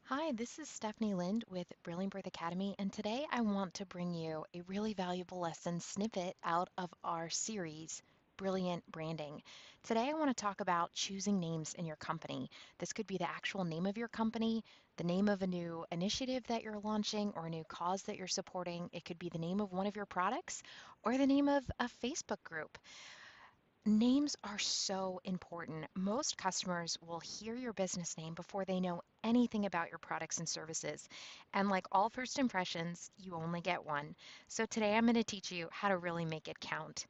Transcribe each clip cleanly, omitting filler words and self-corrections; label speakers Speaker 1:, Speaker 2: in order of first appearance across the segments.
Speaker 1: Hi, this is Stephanie Lind with Brilliant Birth Academy, and today I want to bring you a really valuable lesson snippet out of our series, Brilliant Branding. Today I want to talk about choosing names in your company. This could be the actual name of your company, the name of a new initiative that you're launching, or a new cause that you're supporting. It could be the name of one of your products, or the name of a Facebook group. Names are so important. Most customers will hear your business name before they know anything about your products and services. And like all first impressions, you only get one. So today I'm going to teach you how to really make it count.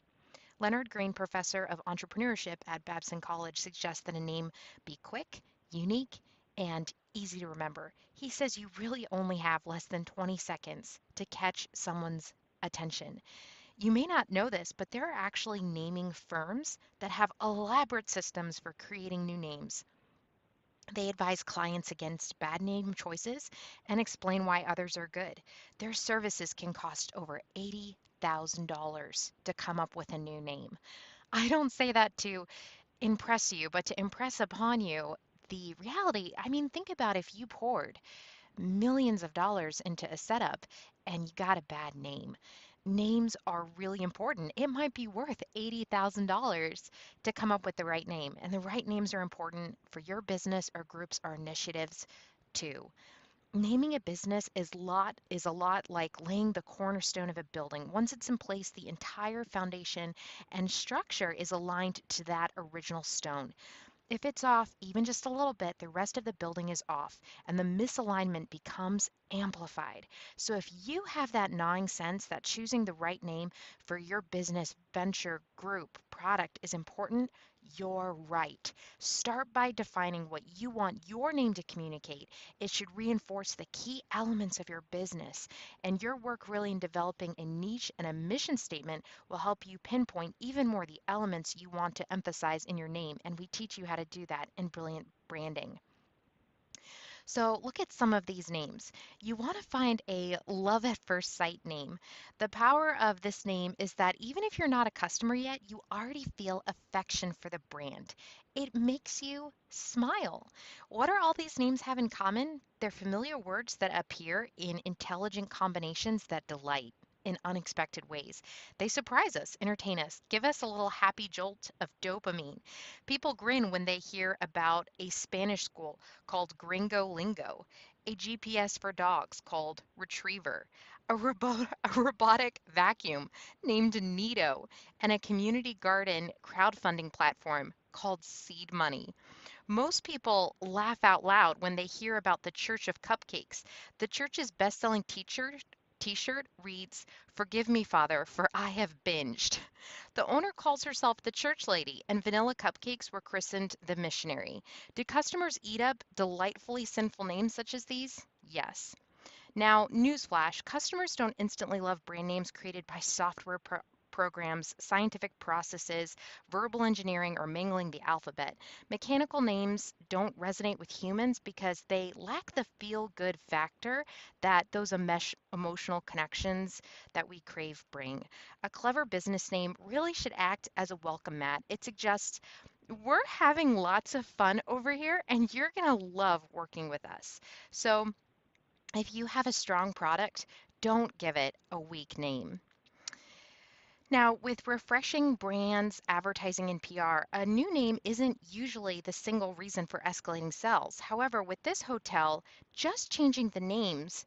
Speaker 1: Leonard Green, professor of entrepreneurship at Babson College, suggests that a name be quick, unique, and easy to remember. He says you really only have less than 20 seconds to catch someone's attention. You may not know this, but there are actually naming firms that have elaborate systems for creating new names. They advise clients against bad name choices and explain why others are good. Their services can cost over $80,000 to come up with a new name. I don't say that to impress you, but to impress upon you the reality. I mean, think about if you poured millions of dollars into a setup and you got a bad name. Names are really important. It might be worth $80,000 to come up with the right name, and the right names are important for your business or groups or initiatives too. Naming a business is a lot like laying the cornerstone of a building. Once it's in place, the entire foundation and structure is aligned to that original stone. If it's off even just a little bit, the rest of the building is off and the misalignment becomes amplified. So if you have that gnawing sense that choosing the right name for your business, venture, group, product is important, you're right. Start by defining what you want your name to communicate. It should reinforce the key elements of your business, and your work really in developing a niche and a mission statement will help you pinpoint even more the elements you want to emphasize in your name. And we teach you how to do that in Brilliant Branding. So look at some of these names. You want to find a love at first sight name. The power of this name is that even if you're not a customer yet, you already feel affection for the brand. It makes you smile. What are all these names have in common? They're familiar words that appear in intelligent combinations that delight in unexpected ways. They surprise us, entertain us, give us a little happy jolt of dopamine. People grin when they hear about a Spanish school called Gringo Lingo, a GPS for dogs called Retriever, a robotic vacuum named Neato, and a community garden crowdfunding platform called Seed Money. Most people laugh out loud when they hear about the Church of Cupcakes. The church's best-selling T-shirt reads, "Forgive me, Father, for I have binged." The owner calls herself the Church Lady, and vanilla cupcakes were christened the Missionary. Do customers eat up delightfully sinful names such as these? Yes. Now, newsflash, customers don't instantly love brand names created by programs, scientific processes, verbal engineering, or mangling the alphabet. Mechanical names don't resonate with humans because they lack the feel good factor that those emotional connections that we crave bring. A clever business name really should act as a welcome mat. It suggests we're having lots of fun over here and you're going to love working with us. So, if you have a strong product, don't give it a weak name. Now, with refreshing brands, advertising, and PR, a new name isn't usually the single reason for escalating sales. However, with this hotel, just changing the names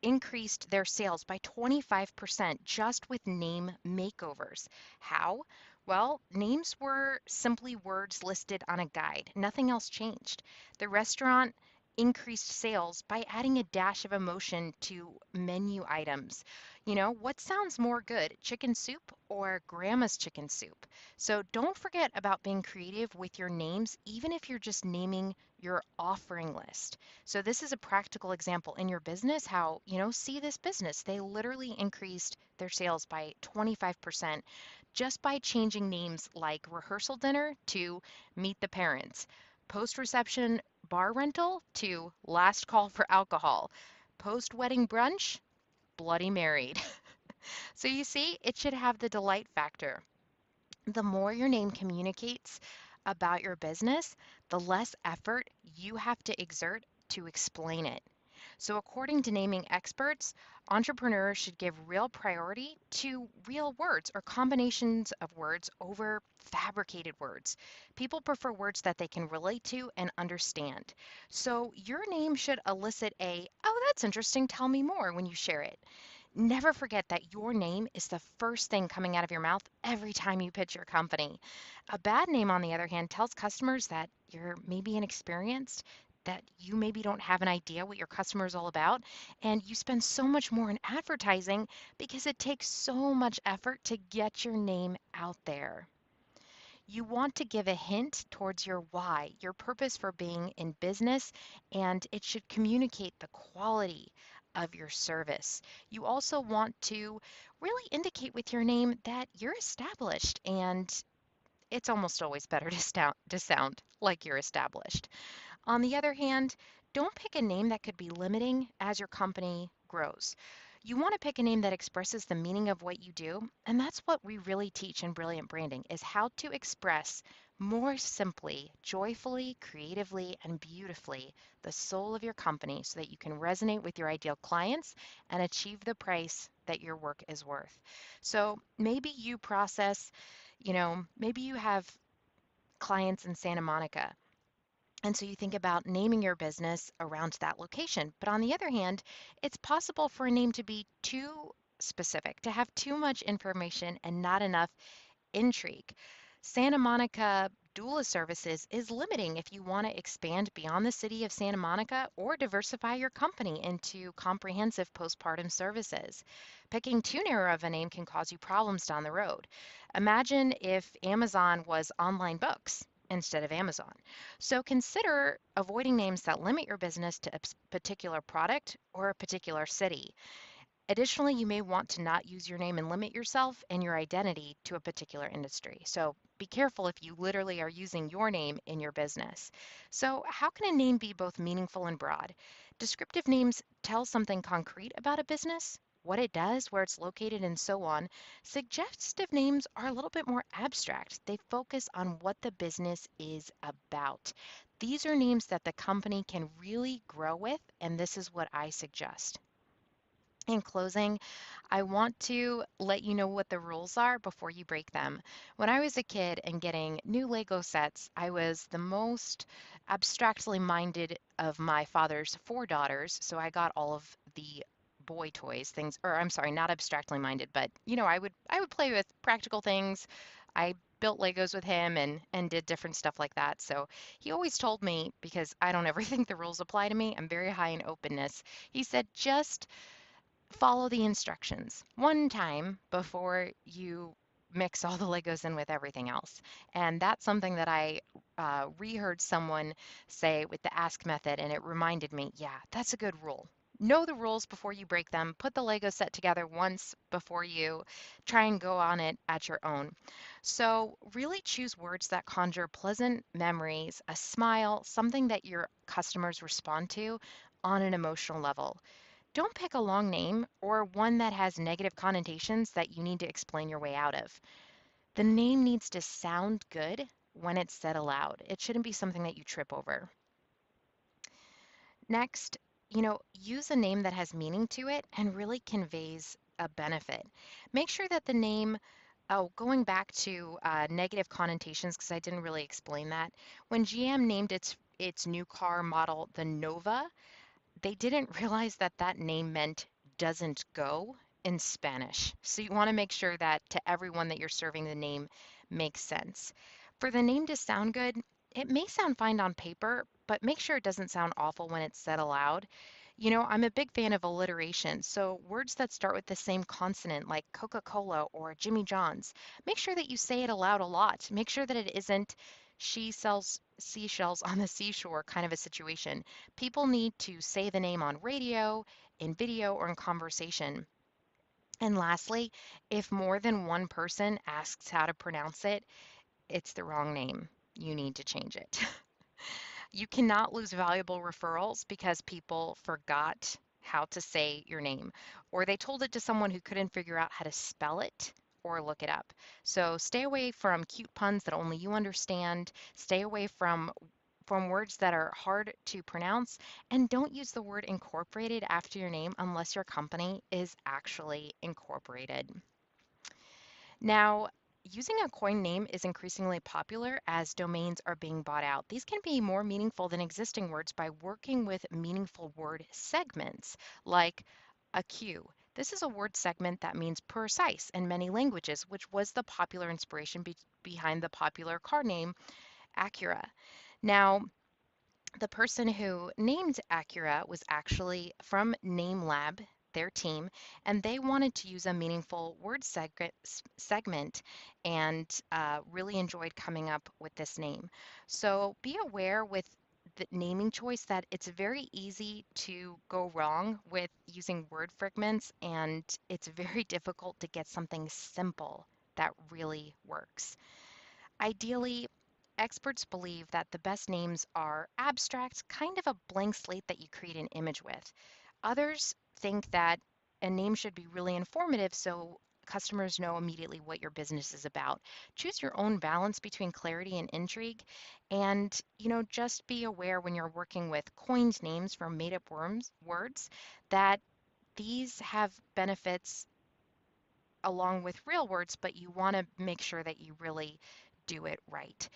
Speaker 1: increased their sales by 25% just with name makeovers. How? Well, names were simply words listed on a guide. Nothing else changed. The restaurant increased sales by adding a dash of emotion to menu items. You know, what sounds more good, chicken soup or grandma's chicken soup? So don't forget about being creative with your names, even if you're just naming your offering list. So this is a practical example in your business how, see this business. They literally increased their sales by 25% just by changing names like rehearsal dinner to meet the parents, post reception bar rental to last call for alcohol, post wedding brunch, bloody married. So you see, it should have the delight factor. The more your name communicates about your business, the less effort you have to exert to explain it. So, according to naming experts, entrepreneurs should give real priority to real words or combinations of words over fabricated words. People prefer words that they can relate to and understand. So, your name should elicit a, oh, that's interesting, tell me more when you share it. Never forget that your name is the first thing coming out of your mouth every time you pitch your company. A bad name, on the other hand, tells customers that you're maybe inexperienced, that you maybe don't have an idea what your customer is all about, and you spend so much more in advertising because it takes so much effort to get your name out there. You want to give a hint towards your why, your purpose for being in business, and it should communicate the quality of your service. You also want to really indicate with your name that you're established, and it's almost always better to sound like you're established. On the other hand, don't pick a name that could be limiting as your company grows. You want to pick a name that expresses the meaning of what you do, and that's what we really teach in Brilliant Branding is how to express more simply, joyfully, creatively, and beautifully the soul of your company so that you can resonate with your ideal clients and achieve the price that your work is worth. So maybe you process, maybe you have clients in Santa Monica, and so you think about naming your business around that location. But on the other hand, it's possible for a name to be too specific, to have too much information and not enough intrigue. Santa Monica doula services is limiting if you want to expand beyond the city of Santa Monica or diversify your company into comprehensive postpartum services. Picking too narrow of a name can cause you problems down the road. Imagine if Amazon was online books instead of Amazon. So consider avoiding names that limit your business to a particular product or a particular city. Additionally, you may want to not use your name and limit yourself and your identity to a particular industry. So be careful if you literally are using your name in your business. So, how can a name be both meaningful and broad? Descriptive names tell something concrete about a business, what it does, where it's located, and so on. Suggestive names are a little bit more abstract. They focus on what the business is about. These are names that the company can really grow with, and this is what I suggest. In closing, I want to let you know what the rules are before you break them. When I was a kid and getting new Lego sets, I was the most abstractly minded of my father's four daughters. So I got all of the boy toys, things, or I'm sorry, not abstractly minded, but I would play with practical things. I built Legos with him and did different stuff like that. So he always told me, because I don't ever think the rules apply to me, I'm very high in openness. He said, just follow the instructions one time before you mix all the Legos in with everything else. And that's something that I reheard someone say with the ask method, and it reminded me, yeah, that's a good rule. Know the rules before you break them. Put the Lego set together once before you try and go on it at your own. So, really choose words that conjure pleasant memories, a smile, something that your customers respond to on an emotional level. Don't pick a long name or one that has negative connotations that you need to explain your way out of. The name needs to sound good when it's said aloud. It shouldn't be something that you trip over. Next, use a name that has meaning to it and really conveys a benefit. Make sure that the name, oh, going back to negative connotations, because I didn't really explain that. When GM named its new car model the Nova, they didn't realize that that name meant doesn't go in Spanish. So you want to make sure that to everyone that you're serving the name makes sense. For the name to sound good, it may sound fine on paper, but make sure it doesn't sound awful when it's said aloud. I'm a big fan of alliteration, so words that start with the same consonant, like Coca-Cola or Jimmy John's, make sure that you say it aloud a lot. Make sure that it isn't she sells seashells on the seashore kind of a situation. People need to say the name on radio, in video, or in conversation. And lastly, if more than one person asks how to pronounce it, it's the wrong name. You need to change it. You cannot lose valuable referrals because people forgot how to say your name, or they told it to someone who couldn't figure out how to spell it or look it up. So stay away from cute puns that only you understand. Stay away from from words that are hard to pronounce, and don't use the word incorporated after your name unless your company is actually incorporated. Now, using a coin name is increasingly popular as domains are being bought out. These can be more meaningful than existing words by working with meaningful word segments, like a Q. This is a word segment that means precise in many languages, which was the popular inspiration behind the popular car name Acura. Now, the person who named Acura was actually from NameLab, their team, and they wanted to use a meaningful word segment and really enjoyed coming up with this name. So be aware with the naming choice that it's very easy to go wrong with using word fragments, and it's very difficult to get something simple that really works. Ideally, experts believe that the best names are abstract, kind of a blank slate that you create an image with. Others think that a name should be really informative so customers know immediately what your business is about. Choose your own balance between clarity and intrigue, and just be aware when you're working with coined names for made-up words that these have benefits along with real words, but you want to make sure that you really do it right.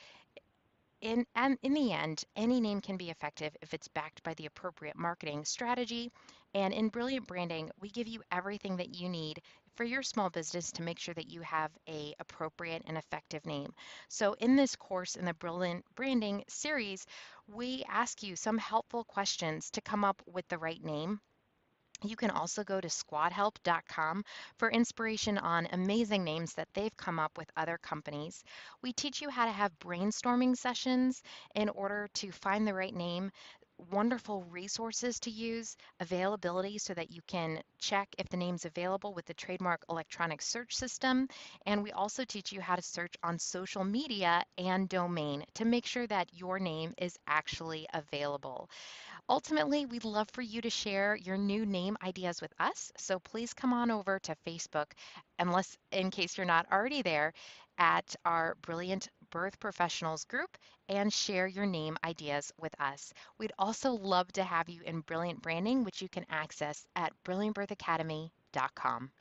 Speaker 1: And in the end, any name can be effective if it's backed by the appropriate marketing strategy. And in Brilliant Branding, we give you everything that you need for your small business to make sure that you have a appropriate and effective name. So in this course in the Brilliant Branding series, we ask you some helpful questions to come up with the right name. You can also go to squadhelp.com for inspiration on amazing names that they've come up with other companies. We teach you how to have brainstorming sessions in order to find the right name, wonderful resources to use, availability so that you can check if the name's available with the trademark electronic search system. And we also teach you how to search on social media and domain to make sure that your name is actually available. Ultimately, we'd love for you to share your new name ideas with us. So please come on over to Facebook, unless in case you're not already there, at our Brilliant Birth Professionals group and share your name ideas with us. We'd also love to have you in Brilliant Branding, which you can access at brilliantbirthacademy.com.